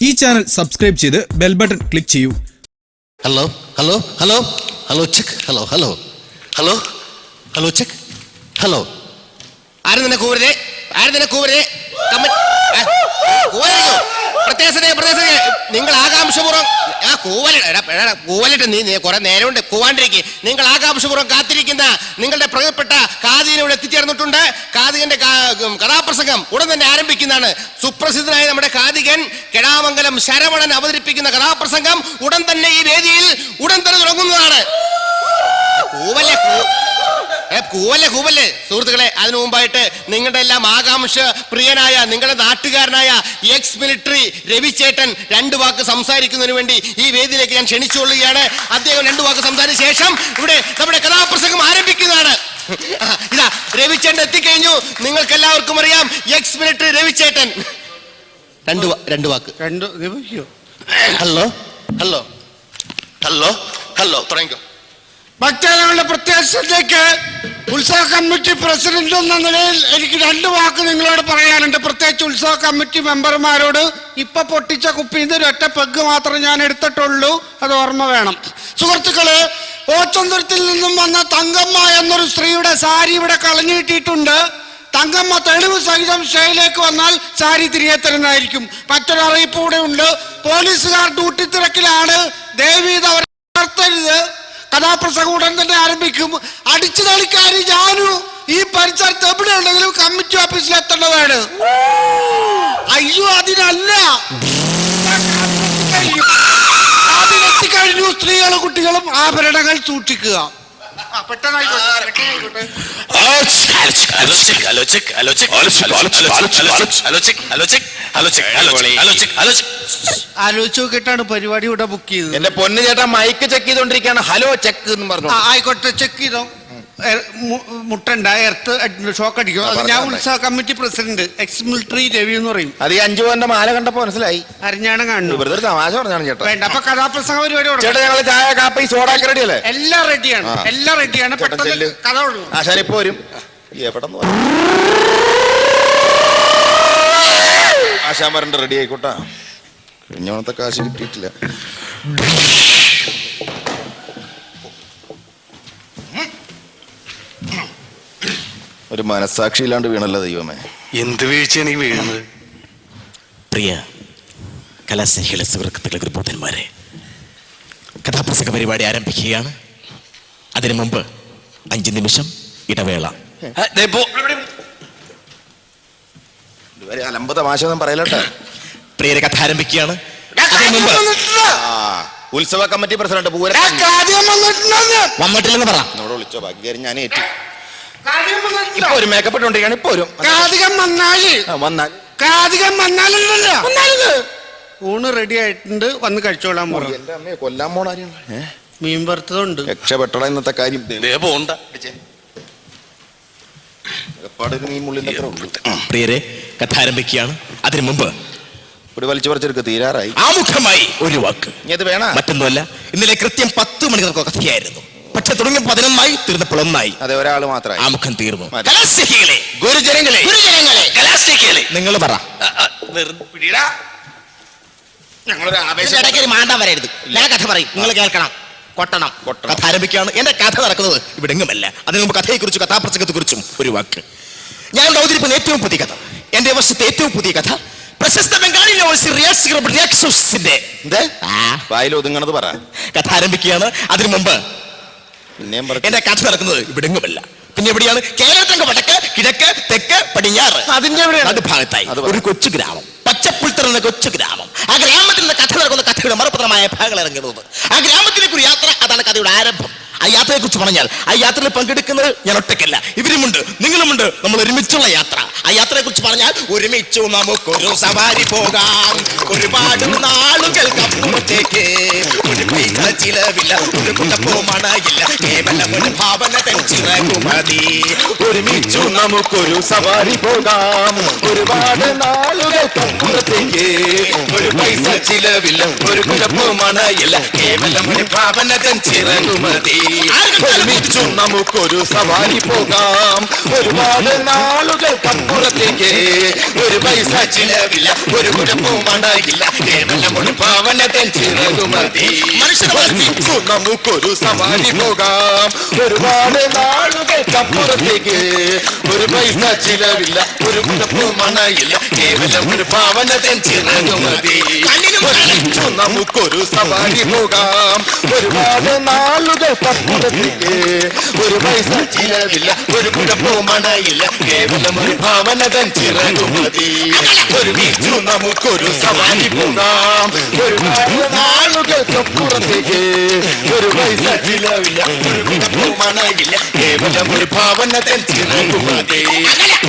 ഈ channel subscribe ചെയ്ത് bell button click ചെയ്യൂ. Hello hello hello hello check hello hello hello hello check hello. ആരും തന്നെ കൂവരുതേ, ആരും തന്നെ കൂവരുതേ. നിങ്ങൾ ആകാംക്ഷപൂർവ്വം കൂവലിട്ട് നീ കുറെ നേരമുണ്ട് കൂവാണ്ടിരിക്കും. നിങ്ങൾ ആകാംക്ഷപൂർവ്വം കാത്തിരിക്കുന്ന നിങ്ങളുടെ പ്രിയപ്പെട്ട കാതികൻ ഇവിടെ എത്തിച്ചേർന്നിട്ടുണ്ട്. കാതികന്റെ കഥാപ്രസംഗം ഉടൻ തന്നെ ആരംഭിക്കുന്നതാണ്. സുപ്രസിദ്ധനായ നമ്മുടെ കാതികൻ കെടാമംഗലം ശരവണൻ അവതരിപ്പിക്കുന്ന കഥാപ്രസംഗം ഉടൻ തന്നെ ഈ വേദിയിൽ ഉടൻ തന്നെ തുടങ്ങുന്നതാണ്. കൂവല്ലേ സുഹൃത്തുക്കളെ, അതിനു മുമ്പായിട്ട് നിങ്ങളുടെ എല്ലാം ആകാംക്ഷ പ്രിയനായ നിങ്ങളുടെ നാട്ടുകാരനായ എക്സ് മിലിറ്ററി രവിചേട്ടൻ 2 വാക്ക് സംസാരിക്കുന്നതിന് വേണ്ടി ഈ വേദിയിലേക്ക് ഞാൻ ക്ഷണിച്ചുകൊള്ളുകയാണ്. അദ്ദേഹം 2 വാക്ക് സംസാരിച്ച ശേഷം ഇവിടെ നമ്മുടെ കഥാപ്രസംഗം ആരംഭിക്കുന്നതാണ്. ഇതാ രവിചേട്ടൻ എത്തിക്കഴിഞ്ഞു. നിങ്ങൾക്ക് എല്ലാവർക്കും അറിയാം എക്സ് മിലിറ്ററി രവിചേട്ടൻ. 2 വാക്ക്. ഹലോ ഹലോ ഹലോ ഹലോ തുടങ്ങിക്കോ. ഭക്തജനങ്ങളുടെ പ്രത്യേകത്തിലേക്ക് ഉത്സവ കമ്മിറ്റി പ്രസിഡന്റ് എന്ന നിലയിൽ എനിക്ക് 2 വാക്ക് നിങ്ങളോട് പറയാനുണ്ട്. പ്രത്യേകിച്ച് ഉത്സവ കമ്മിറ്റി മെമ്പർമാരോട്. ഇപ്പൊ പൊട്ടിച്ച കുപ്പിന്ന് 1 പെഗ് മാത്രം ഞാൻ എടുത്തിട്ടുള്ളൂ, അത് ഓർമ്മ വേണം. സുഹൃത്തുക്കളെ, ഓച്ചന്തുരത്തിൽ നിന്നും വന്ന തങ്കമ്മ എന്നൊരു സ്ത്രീയുടെ സാരി ഇവിടെ കളഞ്ഞിട്ടിട്ടുണ്ട്. തങ്കമ്മ തെളിവ് സഹിതം സ്റ്റേജിലേക്ക് വന്നാൽ സാരി തിരികെ തരുന്നതായിരിക്കും. മറ്റൊരു അറിയിപ്പ് കൂടെ ഉണ്ട്. പോലീസുകാർ ഡ്യൂട്ടി തിരക്കിലാണ്, ദയവീത് അവരെ നിർത്തരുത്. കഥാപ്രസംഗം ഉടൻ തന്നെ ആരംഭിക്കും. അടിച്ചു തളിക്കാരി ഞാനും ഈ പരിസരത്ത് എവിടെ ഉണ്ടെങ്കിലും കമ്മിറ്റി ഓഫീസിൽ എത്തേണ്ടതാണ്. അയ്യോ, അതിനല്ല, അതിനെത്തിക്കഴിഞ്ഞു. സ്ത്രീകളും കുട്ടികളും ആഭരണങ്ങൾ സൂക്ഷിക്കുക. ആലോചിച്ച് നോക്കിയിട്ടാണ് പരിപാടി ഇവിടെ ബുക്ക് ചെയ്തത്. എന്റെ പൊന്നു ചേട്ടാ, മൈക്ക് ചെക്ക് ചെയ്തോണ്ടിരിക്കുകയാണ്. ഹലോ ചെക്ക് എന്ന് പറഞ്ഞു. ആയിക്കോട്ടെ, ചെക്ക് ചെയ്തോ. മുട്ടണ്ട, എർത്ത് ഷോക്ക് അടിക്കും. അത് ഞാൻ ഉത്സവ committee president ex military Ravi എന്ന് പറയും. അത് ഈ 5 പവന്റെ മാല കണ്ടപ്പോ മനസ്സിലായി. അരിഞ്ഞാണം കാണുന്നു. വെറുതെ തമാശ പറഞ്ഞാണ് ചേട്ടാ. വേണ്ട, അപ്പൊ കഥാപ്രസംഗ പരിപാടി ചേട്ടാ, ഞങ്ങള് ചായ കാപ്പി സോഡാക്കി റെഡി അല്ലേ? എല്ലാം റെഡിയാണ്, എല്ലാം റെഡിയാണ്. പെട്ടെന്ന് കഥ ഉള്ളൂ. ആശാൻ ഇപ്പൊ വരും. എവിടെ ആശാൻ വരണ്ട, റെഡി ആയിക്കോട്ടാ. കഴിഞ്ഞോണത്തെ കാശ് കിട്ടിയിട്ടില്ല. ഒരു മനസാക്ഷിയില്ലാണ്ട് വീണല്ലോ ദൈവമേ. എന്ത് വീഴ്ചയാണ് ഈ വീഴുന്നത്? പ്രിയ കലാസ്നേഹികളെ, സുഹൃത്തുക്കളെ, ഗുരുബോധന്മാരെ, കഥാപ്രസംഗ പരിപാടി ആരംഭിക്കുകയാണ്. അതിനു മുമ്പ് 5 നിമിഷം ഇടവേള. അലമ്പ തമാശ ഒന്നും പറയലട്ടെ. പ്രിയരെ, കഥ ആരംഭിക്കുകയാണ്. ഉത്സവ കമ്മിറ്റി പ്രസിഡന്റ് വന്നിട്ടില്ലെന്ന് പറ. എന്നോട് വിളിച്ചോ, ബാക്കി കാര്യം ഞാൻ ഏറ്റു. ഇപ്പൊ ഒരു മേക്കപ്പ് ഇട്ടുകൊണ്ടിരിക്കുകയാണ്. ഇപ്പൊ വരും. ഊണ് റെഡി ആയിട്ടുണ്ട്, വന്ന് കഴിച്ചോളാൻ പോകാം. എന്റെ അമ്മയെ കൊല്ലാൻ പോണാരിയാണ്. മീൻ വറുത്തതുണ്ട്. രക്ഷപ്പെട്ടട ഇന്നത്തെ കാര്യം. പോണ്ട. പ്രിയരെ, കഥ ആരംഭിക്കുകയാണ്. അതിനു മുമ്പ് ഒരു വലിച്ചു പറിച്ചെടുക്കുക, തീരാറായി. ആമുഖമായി ഒരു വാക്ക്. ഇത് വേണ മറ്റൊന്നുമല്ല, ഇന്നലെ കൃത്യം 10 മണി കഥയായിരുന്നു. പക്ഷെ തുടങ്ങി 11 തീർന്നപ്പോൾ 1. അതെ, ഒരാള് മാത്രമായി. ആമുഖം തീർന്നു. ഗുരുജനങ്ങളെ, നിങ്ങൾ പറ. ഞങ്ങളൊരു മാണ്ടാൻ വരരുത്. ഞാൻ കഥ പറയും, നിങ്ങൾ കേൾക്കണം. കൊട്ടണം. കഥ ആരംഭിക്കുകയാണ്. എന്റെ കഥ നടക്കുന്നത് ഇവിടെ എങ്ങുമല്ല. അതിനു മുമ്പ് കഥയെക്കുറിച്ചും കഥാപ്രസംഗത്തെ കുറിച്ചും ഒരു വാക്ക്. ഞാൻ അവതരിപ്പിക്കുന്ന ഏറ്റവും പുതിയ കഥ, എന്റെ വർഷത്തെ ഏറ്റവും പുതിയ കഥ, പ്രശസ്ത ബംഗാളി ഒതുങ്ങണത് പറ. കഥ ആരംഭിക്കുകയാണ്. അതിനു മുമ്പ് എന്റെ കഥ നടക്കുന്നത് ഇവിടെ എങ്ങുമല്ല. പിന്നെ എവിടെയാണ്? കേരളത്തിന്റെ വടക്ക്, കിഴക്ക്, തെക്ക്, പടിഞ്ഞാറ്, അതിന്റെ ഭാഗത്തായി ഒരു കൊച്ചു ഗ്രാമം, പച്ചപ്പുൽത്തറ എന്ന കൊച്ചു ഗ്രാമം. ആ ഗ്രാമത്തിൽ നിന്ന് കഥ നടക്കുന്ന കഥയുടെ മറുപത്രമായ ഭാഗങ്ങൾ ഇറങ്ങുന്നത്. ആ ഗ്രാമത്തിലേക്ക് ഒരു യാത്ര, അതാണ് കഥയുടെ ആരംഭം. ആ യാത്രയെ കുറിച്ച് പറഞ്ഞാൽ, ആ യാത്രയിൽ പങ്കെടുക്കുന്നത് ഞാൻ ഒറ്റയ്ക്കല്ല, ഇവരുമുണ്ട്, നിങ്ങളുമുണ്ട്. നമ്മൾ ഒരുമിച്ചുള്ള യാത്ര. ആ യാത്രയെ കുറിച്ച് പറഞ്ഞാൽ, ഒരുമിച്ചു നമുക്കൊരു സവാരി പോകാം, ഒരുപാട് നാളുകൾക്കപ്പുറത്തേക്ക്. ഒരു പൈസ ചിലവില്ല, ഒരു കുട്ടപ്പോ മണയില്ല, കേവലം ഒരു ഭാവന തെച്ചിറകുമതി. ഒരുമിച്ചു നമുക്കൊരു സവാരി പോകാം, ഒരുപാട് നാളുകൾക്കപ്പുറത്തേക്ക്. ഒരു പൈസ ചിലവില്ല ഒരു കുഴപ്പമാണ് ഇല്ല കേവലം ഒരു പാവനതൻ ചിറകുമതി ഒരുമിച്ചു നമുക്കൊരു സവാരി പോകാം ഒരുപാട് നാളുകൾക്കപ്പുറത്തേക്ക് ഒരു പൈസ ചിലവില്ല ഒരു കുഴപ്പമാണ് ഇല്ല കേവലം ഒരു പാവനതൻ ചിറകുമതി ഒരുമിച്ചു നമുക്കൊരു സവാരി പോകാം ഒരുപാട് നാളുകൾക്കപ്പുറത്തേക്ക് ഒരു പൈസ ചിലവില്ല ഒരു കുഴപ്പമാണ് ഇല്ല കേവലം ഒരു പാവനതൻ ചിറകുമതി ഒരുമിച്ചു നമുക്കൊരു സവാരി പോകാം ഒരുപാട് നാളുകൾക്കപ്പുറത്തേക്ക് ഒരു പൈസ ചിലവില്ല ഒരു കുഴപ്പമാണ് ഇല്ല കേവലം ഒരു പാവനതൻ ചിറകുമതി ഒരുമിച്ചു നമുക്കൊരു സവാരി പോകാം ഒരുപാട് നാളുകൾക്കപ്പുറത്തേക്ക് ഒരു പൈസ ചിലവില്ല ഒരു കുഴപ്പമാണ് ഇല്ല കേവലം ഒരു പാവനതൻ ചിറകുമതി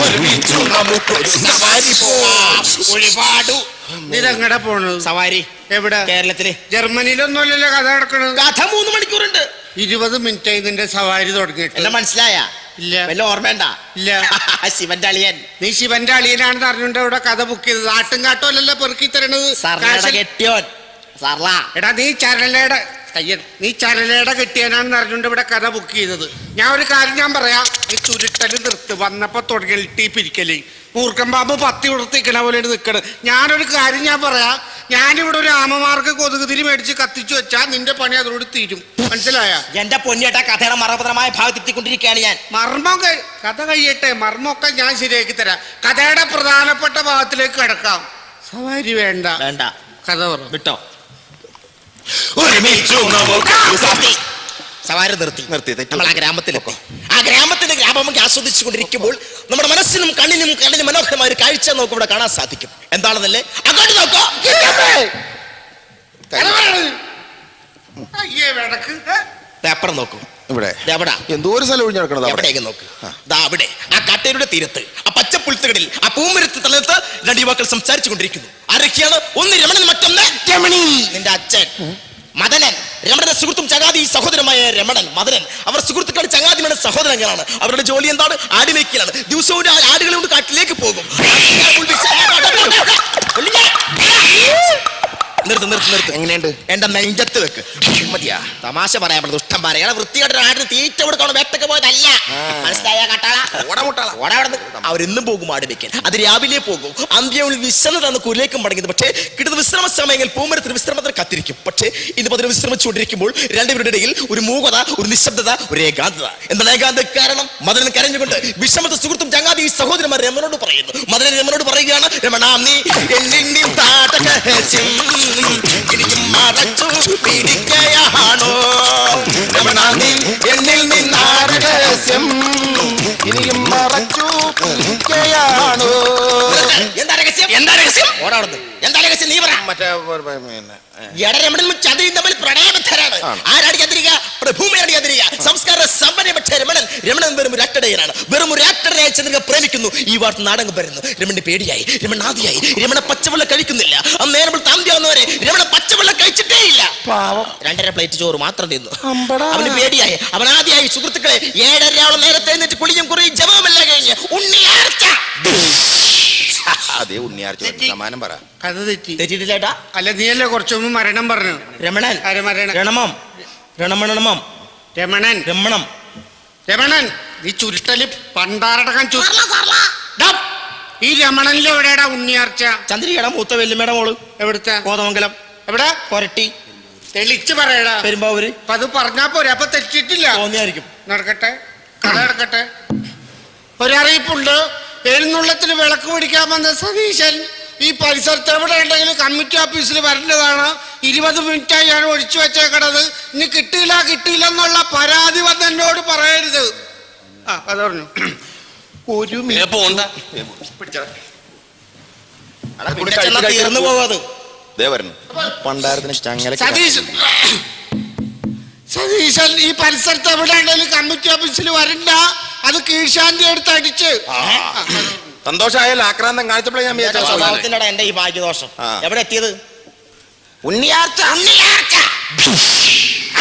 ഒരുമിച്ചു നമുക്കൊരു സവാരി പോകാം ഒരുപാട് ഇതെങ്ങടെ പോണത്? സവാരി എവിടെ? കേരളത്തില്. ജർമ്മനിയിലൊന്നുമല്ലല്ലോ കഥ നടക്കണത്. കഥ 3 മണിക്കൂറുണ്ട്. 20 മിനിറ്റ് ഇതിന്റെ സവാരി തുടങ്ങിയിട്ട്. എല്ലാം മനസ്സിലായ? ഇല്ല. വല്ല ഓർമ്മണ്ട? ഇല്ല. ശിവന്റെ അളിയൻ. നീ ശിവന്റെ അളിയനാണെന്ന് അറിഞ്ഞുകൊണ്ട് ഇവിടെ കഥ ബുക്ക് ചെയ്തത്. ആട്ടും കാട്ടുമല്ലല്ലോ പെറുക്കി തരണത്. കെട്ടിയോൻ സർള. എടാ നീ ചരലയുടെ കെട്ടിയാനാണെന്ന് അറിഞ്ഞുകൊണ്ട് ഇവിടെ കഥ ബുക്ക് ചെയ്തത്. ഞാൻ ഒരു കാര്യം ഞാൻ പറയാം. ഈ ചുരുട്ടല് നിർത്ത്. വന്നപ്പോ തുടങ്ങി പിരിക്കല് മൂർഖൻ പാമ്പ് പത്തി ഉടത്തിക്കണ പോലെ നിൽക്കണ്. ഞാനൊരു കാര്യം ഞാൻ പറയാം. ഞാനിവിടെ ഒരു ആമമാർക്ക് കൊതുകുതിരി മേടിച്ച് കത്തിച്ചു വെച്ചാൽ നിന്റെ പണി അതോട് തീരും. മനസ്സിലായ? എന്റെ പൊന്നിയേട്ട കഥയുടെ മർമ്മപരമായ ഭാഗത്തെത്തിക്കൊണ്ടിരിക്കുകയാണ് ഞാൻ. കഥ കഴിയട്ടെ. മർമ്മമൊക്കെ ഞാൻ ശരിയാക്കി തരാം. കഥയുടെ പ്രധാനപ്പെട്ട ഭാഗത്തിലേക്ക് കിടക്കാം. സവാരി വേണ്ട. വേണ്ട. കഥ പറ. വിട്ടോ. ഒരുമിച്ചു നമുക്കൊരു സവാരി നിർത്തി നമ്മൾ ആ ഗ്രാമത്തിലെത്തി. ആ ഗ്രാമത്തിന്റെ ഗ്രാമമൊക്കെ ആസ്വദിച്ചു കൊണ്ടിരിക്കുമ്പോൾ നമ്മുടെ മനസ്സിനും കണ്ണിനും മനോഹരമായ ഒരു കാഴ്ച നമുക്ക് ഇവിടെ കാണാൻ സാധിക്കും. എന്താണെന്നല്ലേ? അങ്ങോട്ട് നോക്കോ. അപ്പുറം നോക്കൂ. ഇവിടെ എവിടാ? എന്തോ ഒരു സ്ഥലം ഒഴിഞ്ഞു കിടക്കണത്. എവിടേക്ക് നോക്ക്. അവിടെ ആ കട്ടയുടെ തീരത്ത് ആ പച്ചപ്പുൽത്തകളിൽ ആ പൂമരത്ത് തലത്ത് 2 യുവാക്കൾ സംസാരിച്ചു കൊണ്ടിരിക്കുന്നു. ആരൊക്കെയാണ്? ഒന്ന് രമണൻ, മറ്റൊന്ന് രമണി. നിന്റെ അച്ഛൻ മദനൻ. രമണന്റെ സുഹൃത്തും ചങ്ങാതി സഹോദരമായ രമണൻ, മദനൻ. അവർ സുഹൃത്തുക്കളുടെ ചങ്ങാതിയുടെ സഹോദരങ്ങളാണ്. അവരുടെ ജോലി എന്താണ്? ആട് മേയ്ക്കലാണ്. ദിവസവും ആടുകളെ കൊണ്ട് കാട്ടിലേക്ക് പോകും. നിർത്ത്. എങ്ങനെയുണ്ട്? എന്റെ നെഞ്ചത്ത് വെക്ക്. മതിയാ തമാശ പറയാൻ പറ്റും. ദുഷ്ടം പറയാ. വൃത്തിയായിട്ട് ആടിന് തീറ്റ കൊടുക്കണം. വേട്ടക്ക് പോയതല്ല. മനസ്സിലായ? കാട്ടാള അവരെന്നും പോകും ആട് വെക്കാൻ. അത് രാവിലെ പോകും. അന്ത്യയിൽ വിശ്രമതാണ് കുരിലേക്കും മടങ്ങിയത്. പക്ഷേ കിട്ടുന്ന വിശ്രമ സമയങ്ങളിൽ പൂമരത്തിന് വിശ്രമത്തിന് കത്തിരിക്കും. പക്ഷേ ഇന്ന് പതിന് വിശ്രമിച്ചുകൊണ്ടിരിക്കുമ്പോൾ രണ്ടുപേരുടെ ഇടയിൽ ഒരു മൂകത, ഒരു നിശബ്ദത, ഒരു ഏകാന്തത. എന്താണ് ഏകാന്ത കാരണം? മദനൻ കരഞ്ഞുകൊണ്ട് വിഷമത്തെ സുഹൃത്തും ചങ്ങാതി സഹോദരന്മാർ രമണോട് പറയുന്നു. മദനൻ രമണോട് പറയുകയാണ്, രമണാ നീ എന്നിൽ മറച്ചു പിടിക്കയാണോ? രമണാ നീ എന്നിൽ നിന്നാരഹസ്യം ഇനിയും മറച്ചു പിടിക്കയാണോ? എന്താ രഹസ്യം? ഓടാടുന്നു. എന്താ രഹസ്യം? നീ പറ. രമണനും ചന്ദ്രനും തമ്മിൽ പ്രണയബദ്ധരാണ്. ആരാടി ചന്ദ്രിക? പ്രഭൂമയാണ് ചന്ദ്രിക. സംസ്കാര സമ്പന്നപ്പെട്ട രമണൻ വെറും ഒരു അട്ടടയനാണ്. വെറും ഒരു അട്ടടയായി ചന്ദ്രിക പ്രേമിക്കുന്നു. ഈ വാർത്ത നാടകം വരുന്നു. രമണന് പേടിയായി, രമണൻ ആദിയായി. രമണ പച്ചവെള്ളം കഴിക്കുന്നില്ല. അന്ന് നേരം താന്തിയാവുന്നവരെ രമണ പച്ചവെള്ളം കഴിച്ചിട്ടേ ഇല്ല. 2.5 പ്ലേറ്റ് ചോറ് മാത്രം തിന്നു. അവന് പേടിയായി, അവൻ ആദ്യമായി. സുഹൃത്തുക്കളെ, 7:30 നേരത്തെ എന്നിട്ട് കുളിയും കുറയും ജപമെല്ലാം കഴിഞ്ഞ് ഉണ്ണിയാർച്ച. അതേ ഉണ്ണിയാർച്ച സമാനം പറ. കഥ തെറ്റിട്ടില്ലേട്ടാ? അല്ല, നീയല്ലേ കുറച്ചു മുമ്പ് മരണം പറഞ്ഞു. രമണൻ നീ ചുരുട്ടല് പണ്ടാറടക്കാൻ ഈ രമണനിൽ എവിടെയാടാ ഉണ്ണിയാർച്ച? ചന്ദ്രികയുടെ മൂത്ത വെല്ലുമേടെ മോള്. എവിടുത്തെ? കോതമംഗലം. എവിടെ? കൊരട്ടി. തെളിച്ച് പറയടാ. പെരുമ്പാവൂര്. അപ്പൊ അത് പറഞ്ഞാ പോരെ. അപ്പൊ തെറ്റിട്ടില്ല. തോന്നിയായിരിക്കും. നടക്കട്ടെ, കഥ നടക്കട്ടെ. ഒരറിയിപ്പുണ്ട്. എഴുന്നള്ളത്തിന് വിളക്ക് പിടിക്കാൻ വന്ന സതീശൻ ഈ പരിസരത്ത് എവിടെ ഉണ്ടെങ്കിലും കമ്മിറ്റി ഓഫീസിൽ വരേണ്ടതാണ്. 20 മിനിറ്റായി ഞാൻ ഒഴിച്ചു വെച്ചേക്കണത്. ഇനി കിട്ടിയില്ല എന്നുള്ള പരാതി വന്ന് എന്നോട് പറയരുത്. അത് പറഞ്ഞു. ഒരു തീർന്നു പോകാത്. പണ്ടാരത്തിന് ചങ്ങല സതീശൻ ഈ പരിസരത്ത് എവിടെ ഉണ്ടെങ്കിലും കമ്മിറ്റി ഓഫീസിൽ വരണ്ട. അത് കീഴ്ശാന്തി എടുത്ത് അടിച്ച്. സന്തോഷമായാലും ആക്രാന്തം കാണിച്ചപ്പോഴേ ഞാൻ സ്വഭാവത്തിൻ്റെ എന്റെ ഈ ഭാഗ്യദോഷം. എവിടെ എത്തിയത്? ഉണ്ണിയാർച്ച.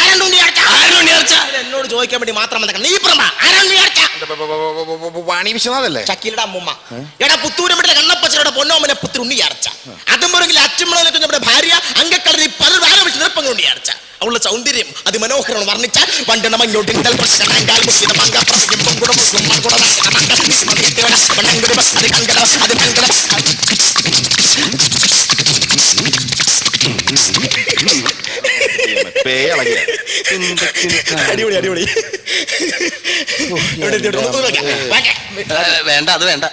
ആരാണ് ഉണ്ണിയാർച്ച? എന്നോട് ചോദിക്കാൻ വേണ്ടി മാത്രം വന്നേക്കണം. നീ പറഞ്ഞ ആരാണ് ഉണ്ണിയാർച്ച? വാണി വിശ്വനാഥല്ലേ? ചക്കിലിട അമ്മൂമ്മ. എടാ പുത്തൂരമ്പട്ടിലെ കണ്ണപ്പച്ചയുടെ പൊന്നോമനെ പുത്രി ഉണ്ണിയാർച്ച. അതും പോലെങ്കിൽ അച്ചുമ്മളെ നമ്മുടെ ഭാര്യ അങ്കക്കളരി പല ആരോപിച്ച് നിർപ്പങ്ങൾ ഉണ്ണിയാർച്ച. അവളുടെ സൗന്ദര്യം അതിമനോഹരം വർണ്ണിച്ചാൽ വണ്ടെണ്ണ മഞ്ഞോട്ടിൽ അടിപൊളി അടിപൊളി. വേണ്ട, അത് വേണ്ട.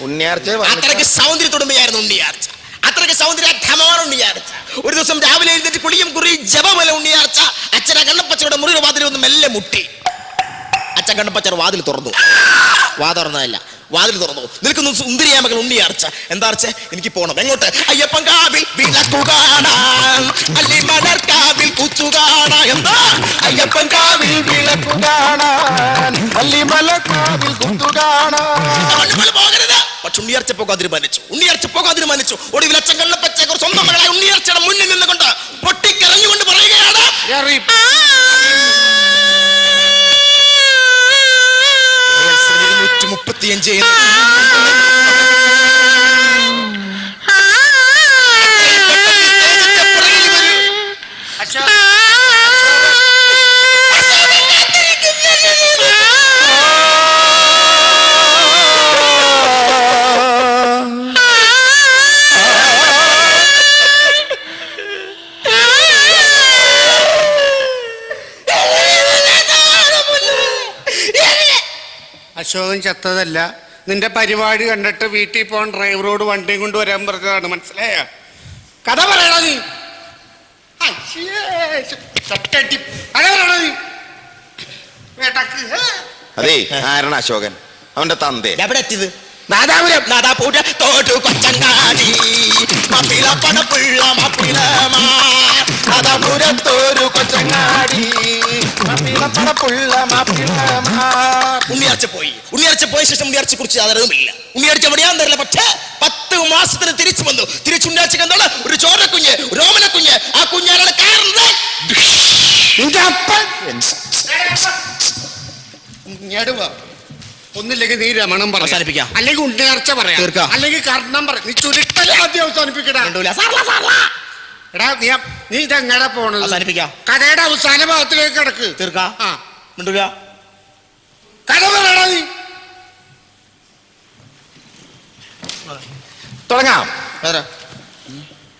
ഉണ്ണിയാർച്ച അത്രയ്ക്ക് സൗന്ദര്യത്തോടുമ്പയായിരുന്നു ഉണ്ണിയാർച്ച. അത്രയ്ക്ക് സൗന്ദര്യമാണ് ഉണ്ണിയാർച്ച. ഒരു ദിവസം രാവിലെ എഴുന്നേറ്റ് കുളിയും കുറി ജപമല ഉണ്ണിയാർച്ച അച്ഛനെ കണ്ണപ്പച്ചയുടെ മുറിയുടെ വാതിൽ ഒന്ന് മെല്ലെ മുട്ടി. അച്ഛൻ കണ്ണപ്പച്ചർ വാതിൽ തുറന്നു. തുറന്നതല്ല, വാതിൽ തുറന്നു. നിൽക്കുന്നു സുന്ദരിയായ മകൾ ഉണ്ണിയാർച്ച. എന്താ അർച്ച? എനിക്ക് പോണം. എങ്ങോട്ട്? അയ്യപ്പൻ കാവിൽ വിളക്കു കാണാൻ, അല്ലിമലർക്കാവിൽ കുച്ചു കാണാൻ. എന്താ? അയ്യപ്പൻ കാവിൽ വിളക്കു കാണാൻ, അല്ലിമലർക്കാവിൽ കുച്ചു കാണാൻ. പോകരുത്. പക്ഷെ ഉണ്ണിയാർച്ച പോകാൻ തീരുമാനിച്ചു. ഒടുവിൽ അച്ഛൻ കണ്ണപ്പച്ച സ്വന്തം മകളായ ഉണ്ണിയാർച്ചയുടെ മുന്നിൽ നിന്നുകൊണ്ട് പൊട്ടിക്കരഞ്ഞുകൊണ്ട് പറയുകയാണ്, 135 അശോകൻ ചത്തതല്ല, നിന്റെ പരിപാടി കണ്ടിട്ട് വീട്ടിൽ പോകാൻ ഡ്രൈവറോട് വണ്ടിയും കൊണ്ട് വരാൻ പറഞ്ഞതാണ്. മനസ്സിലായ? കഥ പറയണ നീ. അതെ, ആരാണ് അശോകൻ? അവന്റെ തന്തേ. എവിടെ എത്തിയത്? നാദാപുരം. നാദാപുര തോട്ടു കൊച്ചങ്ങാടി മപ്പിളപ്പണപ്പുള്ള മപ്പിളമാ. നാദാപുരത്തോരു കൊച്ചങ്ങാടി മപ്പിളപ്പണപ്പുള്ള മപ്പിളമാ. ഉണ്ണിയാർച്ച പോയ ശേഷം ഉണ്ണിയാർച്ച കുറിച്ച് അറിവുമില്ല. ഉണ്ണിയാർച്ച എവിടെയാന്ന് അറിയില്ല. പക്ഷേ 10 മാസത്തിന് തിരിച്ചു വന്നു. തിരിച്ചുണ്ണിയാർച്ചക്ക് എന്താണ്? ഒരു ചോരക്കുഞ്ഞ്, ഒരു ഓമനക്കുഞ്ഞ്. ആ കുഞ്ഞാരാണ് കാരണം. ഒന്നില്ലെങ്കിൽ നീ രമണം പറ, അവസാനിപ്പിക്കാം. അല്ലെങ്കിൽ ഉണ്ണിയാർച്ച പറയാം, അല്ലെങ്കിൽ കർണം പറ. നീ ചുരുക്കല്ലേ ആദ്യം അവസാനിപ്പിക്കടാ. എടാ നീ ഇതെങ്ങനെ പോണത്? അവസാനിപ്പിക്കാം. കഥയുടെ അവസാന ഭാഗത്തിലേക്ക് കിടക്ക്. തീർക്കാം. കഥ പറയടാ നീ. തുടങ്ങാം.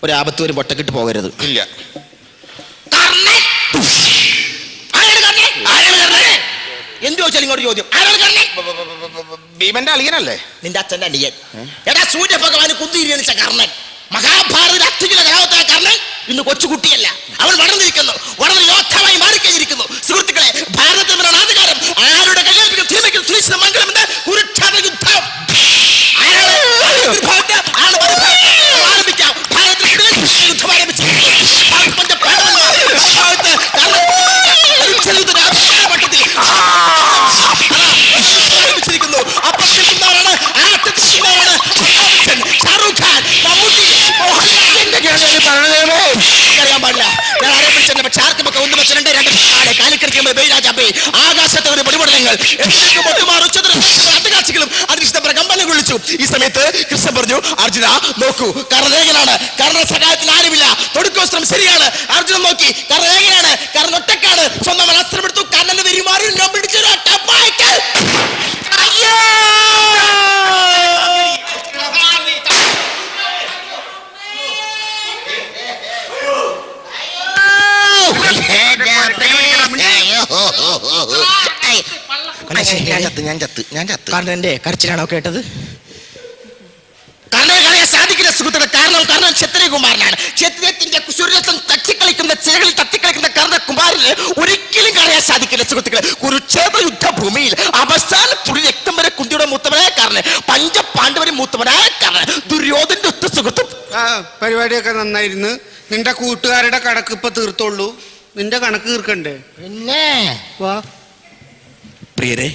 ഒരു ആപത്ത് ഒരു പൊട്ടക്കിട്ട് പോകരുത്. ഇല്ല. എന്ത് ചോദിച്ചാലും ഇങ്ങോട്ട് ചോദ്യം. ഭീമന്റെ അളിയനല്ലേ? നിന്റെ അച്ഛന്റെ അനിയൻ. എടാ സൂര്യഭഗവാന് കുന്തിരിച്ച കർണൻ, മഹാഭാരത അത്യുജന കഥാപാത്രമായ കർണൻ ഇന്ന് കൊച്ചുകുട്ടിയല്ല. അവൻ വളർന്നിരിക്കുന്നു, വളരെ യോദ്ധാവായി മാറിക്കഴിഞ്ഞിരിക്കുന്നു. സുഹൃത്തുക്കളെ, ഭാരതത്തിലാണ് ആധികാരം. ആരുടെ കയ്യേൽപ്പിക്കും തിരുമയ്ക്കും സുനിശ്ചിത മംഗളമെന്ന് കുരുക്ഷേത്ര യുദ്ധം ആരംഭിക്കാം. ഭാരതത്തിൽ യുദ്ധം ആരംഭിച്ചു. അറിയാൻ പാടില്ല. ഞാൻ ആരംഭിച്ചിട്ടുണ്ട്. പക്ഷെ ആർക്കുമൊക്കെ 1 വെച്ച് 2 കാലിക്കളിക്കുമ്പോൾ ആകാശത്തെ ഒരു പൊടിപടലങ്ങൾ അധികാക്ഷികളും അതിനിഷ്ടപ്പെട്ട കമ്പനം വിളിച്ചു. ഈ സമയത്ത് കൃഷ്ണൻ പറഞ്ഞു, അർജുന നോക്കൂ, കർണേകനാണ്. കർണ സഹായത്തിന് ആരുമില്ല. തൊടുക്കോസ്ത്രം ശരിയാണ്. അർജുനൻ നോക്കി, കർണേകനാണ്. കർണൻ ഒറ്റക്കാണ്. സ്വന്തം അസ്ത്രം എടുത്തു. കർണന്റെ വെരിമാറി പിടിച്ചൊരു ഞാൻ ചത്ത്. കർണന്റെ കരച്ചിലാണോ കേട്ടത്? കർണനെ കളയാൻ സാധിക്കില്ല സുഹൃത്തുക്കളെ. കാരണം കർണൻ ക്ഷത്രിയകുമാരനാണ്. ക്ഷത്രിയത്തിന്റെ കുശുരസം തട്ടിക്കളിക്കുന്ന ചിലകളിൽ തട്ടിക്കളിക്കുന്ന കർണകുമാരന് ഒരിക്കലും കളയാൻ സാധിക്കില്ല സുഹൃത്തുക്കളെ. കുരുക്ഷേത്ര യുദ്ധഭൂമിയിൽ അവസാന തുള്ളി രക്തം വരെ കുന്തിയുടെ മൂത്തവനായ കർണൻ, പഞ്ചപാണ്ഡവരെ മൂത്തവനായ കർണൻ, ദുര്യോധന്റെ ഒത്ത സുഹൃത്തും. പരിപാടിയൊക്കെ നന്നായിരുന്നു. നിന്റെ കൂട്ടുകാരുടെ കണക്ക് ഇപ്പൊ തീർത്തോളൂ. നിന്റെ കണക്ക് തീർക്കണ്ടേ? പിന്നെ വാ. പ്രിയരെ,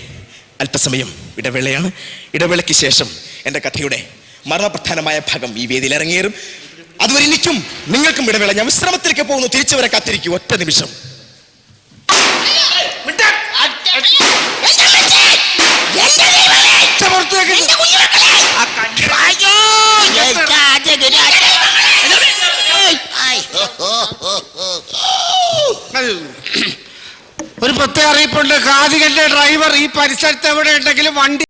അല്പസമയം ഇടവേളയാണ്. ഇടവേളയ്ക്ക് ശേഷം എൻ്റെ കഥയുടെ മരണപ്രധാനമായ ഭാഗം ഈ വേദിയിൽ ഇറങ്ങിയേറും. അതുവരെ എനിക്കും നിങ്ങൾക്കും ഇടവേള. ഞാൻ വിശ്രമത്തിലേക്ക് പോകുന്നു. തിരിച്ചു വരെ കാത്തിരിക്കൂ. ഒറ്റ നിമിഷം. പുറത്തേക്ക് ഒരു പ്രത്യേക അറിയിപ്പുണ്ട്. ഖാദികന്റെ ഡ്രൈവർ ഈ പരിസരത്ത് എവിടെ ഉണ്ടെങ്കിലും വണ്ടി